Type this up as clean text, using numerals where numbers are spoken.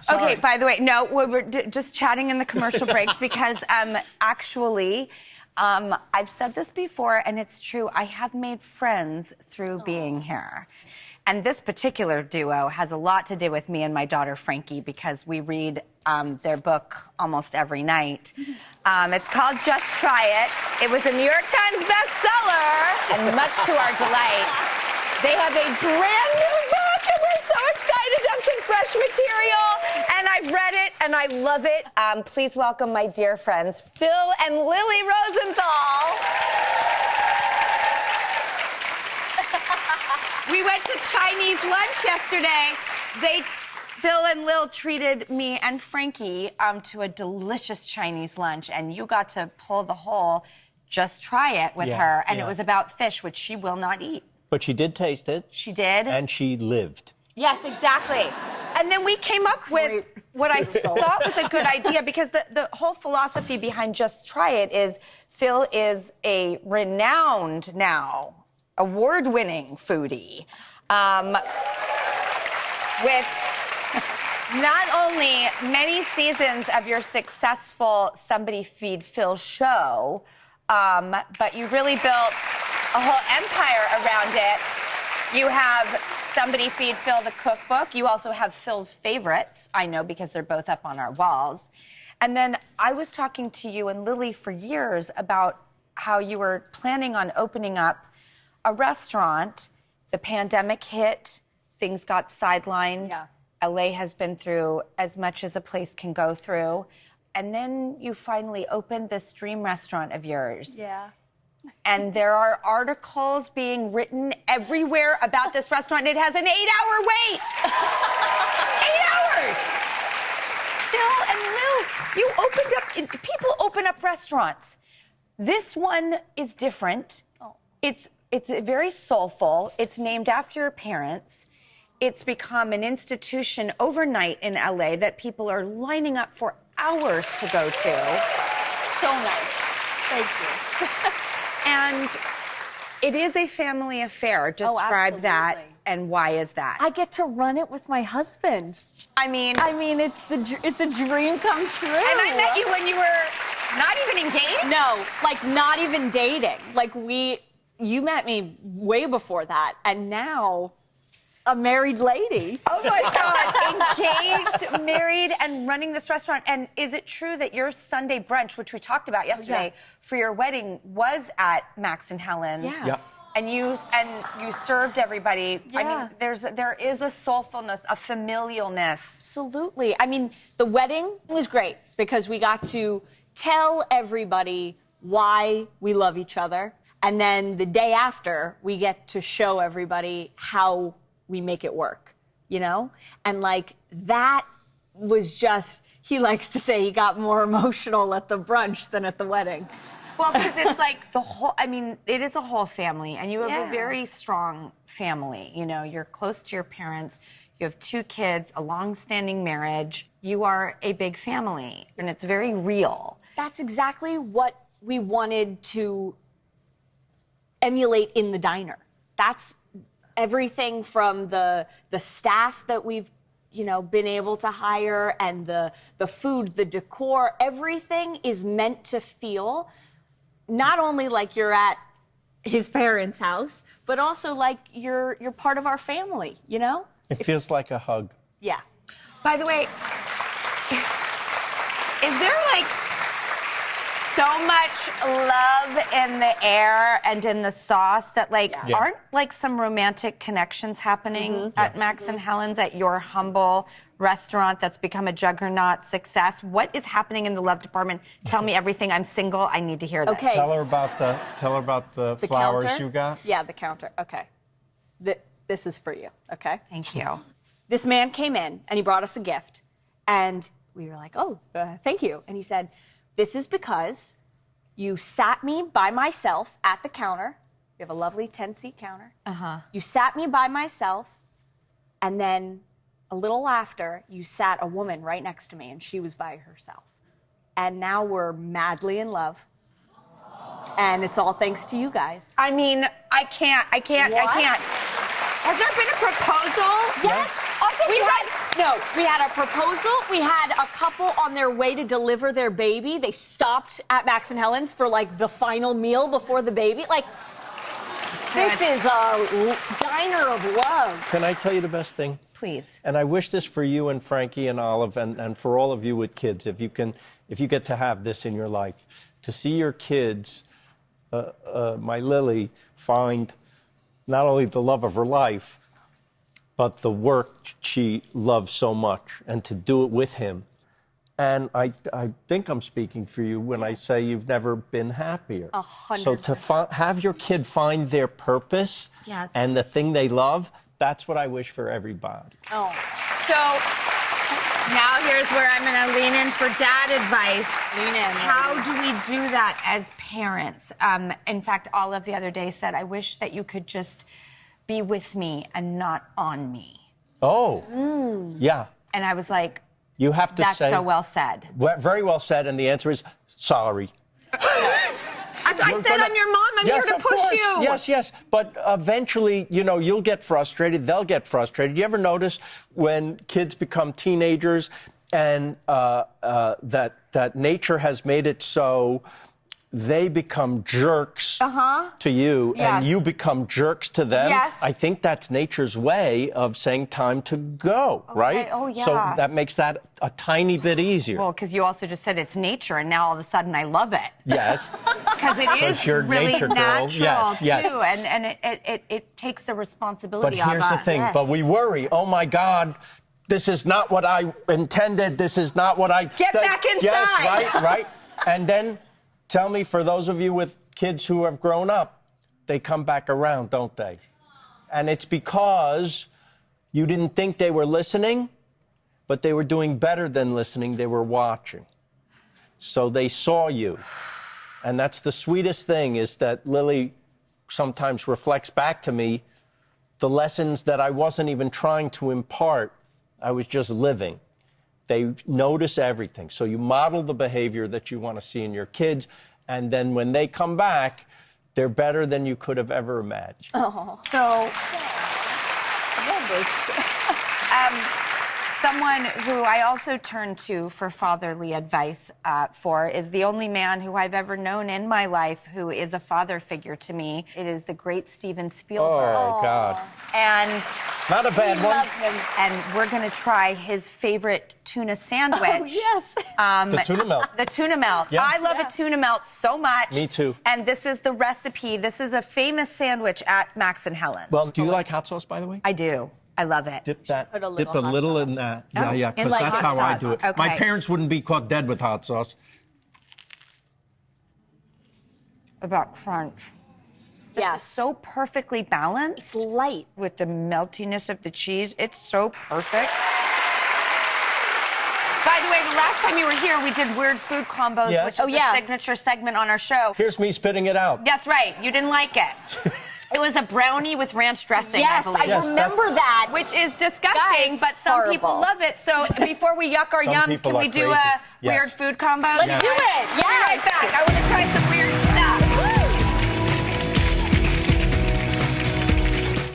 Sorry. Okay, by the way, no, we're just chatting in the commercial breaks because actually, I've said this before and it's true. I have made friends through being here. And this particular duo has a lot to do with me and my daughter, Frankie, because we read their book almost every night. It's called Just Try It. It was a New York Times bestseller, and much to our delight, they have a brand new book, and we're so excited to have some fresh material. And I've read it, and I love it. Please welcome my dear friends, Phil and Lily Rosenthal. We went to Chinese lunch yesterday. Phil and Lil treated me and Frankie to a delicious Chinese lunch, and you got to pull the whole Just Try It with her, and it was about fish, which she will not eat. But she did taste it. She did. And she lived. Yes, exactly. And then we came up with what I thought was a good idea, because the whole philosophy behind Just Try It is Phil is a renowned now, award-winning foodie with not only many seasons of your successful Somebody Feed Phil show, but you really built a whole empire around it. You have Somebody Feed Phil, the cookbook. You also have Phil's favorites, I know, because they're both up on our walls. And then I was talking to you and Lily for years about how you were planning on opening up a restaurant. The pandemic hit, things got sidelined. Yeah. LA has been through as much as a place can go through. And then you finally opened this dream restaurant of yours. Yeah. And there are articles being written everywhere about this restaurant. It has an 8-hour wait. 8 hours. Phil and Lil, you opened up, people open up restaurants. This one is different. Oh. It's very soulful. It's named after your parents. It's become an institution overnight in LA that people are lining up for hours to go to. So nice. Thank you. And it is a family affair. Describe that, and why is that? I get to run it with my husband. I mean, it's a dream come true. And I met you when you were not even engaged? No, like not even dating. Like you met me way before that, and now a married lady. Oh my God, engaged, married, and running this restaurant. And is it true that your Sunday brunch, which we talked about yesterday, for your wedding was at Max and Helen's? Yeah. Yep. And you served everybody. Yeah. I mean, there is a soulfulness, a familialness. Absolutely. I mean, the wedding was great because we got to tell everybody why we love each other. And then the day after, we get to show everybody how we make it work, you know? And like, that was just, he likes to say he got more emotional at the brunch than at the wedding. Well, because it's like it is a whole family, and you have a very strong family. You know, you're close to your parents, you have 2 kids, a long-standing marriage. You are a big family, and it's very real. That's exactly what we wanted to emulate in the diner. That's everything from the staff that we've, been able to hire, and the food, the decor, everything is meant to feel not only like you're at his parents' house, but also like you're part of our family, you know? It feels like a hug. Yeah. By the way, is there like so much love in the air and in the sauce that aren't like some romantic connections happening at Max and Helen's, at your humble restaurant that's become a juggernaut success? What is happening in the love department? Tell me everything. I'm single. I need to hear this. Okay. Tell her about the flowers counter? you got. Yeah, the counter. Okay. This is for you. Okay. Thank you. This man came in and he brought us a gift, and we were like, "Oh, thank you." And he said, "This is because you sat me by myself at the counter. We have a lovely 10-seat counter. You sat me by myself, and then a little after, you sat a woman right next to me, and she was by herself. And now we're madly in love. And it's all thanks to you guys." I mean, I can't. What? Has there been a proposal? Yes. Also, No, we had a proposal. We had a couple on their way to deliver their baby. They stopped at Max and Helen's for like the final meal before the baby. Like, this is a diner of love. Can I tell you the best thing? Please. And I wish this for you and Frankie and Olive and for all of you with kids, if you get to have this in your life, to see your kids, my Lily, find not only the love of her life, but the work she loves so much, and to do it with him. And I think I'm speaking for you when I say you've never been happier. 100%. So to have your kid find their purpose Yes. and the thing they love, that's what I wish for everybody. Oh. So now here's where I'm going to lean in for dad advice. Lean in. How do we do that as parents? In fact, Olive the other day said, I wish that you could just be with me and not on me. Oh, yeah. And I was like, You have to that's say. so well said. Very well said, and the answer is sorry. I said, I'm your mom. I'm Yes, here to of push course. you. Yes. But eventually, you'll get frustrated. They'll get frustrated. You ever notice when kids become teenagers and that nature has made it so they become jerks to you, Yes. and you become jerks to them? Yes. I think that's nature's way of saying time to go, right? Oh, yeah. So that makes that a tiny bit easier. Well, because you also just said it's nature, and now all of a sudden I love it. Yes. Because it is you're really nature girl. natural, Yes. too. And it takes the But responsibility off here's us. the thing. But we worry. Oh my God, this is not what I intended. This is not what I. Get back inside. Yes, right. And then, tell me, for those of you with kids who have grown up, they come back around, don't they? And it's because you didn't think they were listening, but they were doing better than listening. They were watching. So they saw you. And that's the sweetest thing, is that Lily sometimes reflects back to me the lessons that I wasn't even trying to impart. I was just living. They notice everything. So you model the behavior that you want to see in your kids, and then when they come back, they're better than you could have ever imagined. So, someone who I also turn to for fatherly advice for is the only man who I've ever known in my life who is a father figure to me. It is the great Steven Spielberg. Oh, God. And Not a bad one. Love him. and we're going to try his favorite tuna sandwich. Oh, yes. The tuna melt. The tuna melt. Yeah. I love a tuna melt so much. Me too. And this is the recipe. This is a famous sandwich at Max and Helen's. Well, do you like hot sauce, by the way? I do. I love it. Dip that. Put a little dip a hot little sauce. in that. Oh, Yeah, in because like that's hot how I sauce. do it. Okay. My parents wouldn't be caught dead with hot sauce. About crunch. Yes. So perfectly balanced. It's light. With the meltiness of the cheese. It's so perfect. By the way, the last time you were here, we did weird food combos, Yes. which is Oh, yeah. the signature segment on our show. Here's me spitting it out. That's right. You didn't like it. It was a brownie with ranch dressing, Yes, I believe. I remember that. Which is disgusting, Guys, but some people horrible. love it. So before we yuck our Some yums, people can we are do crazy. a Yes. weird food combo? Let's do it. We'll be right Yes. back. I want to try some weird stuff.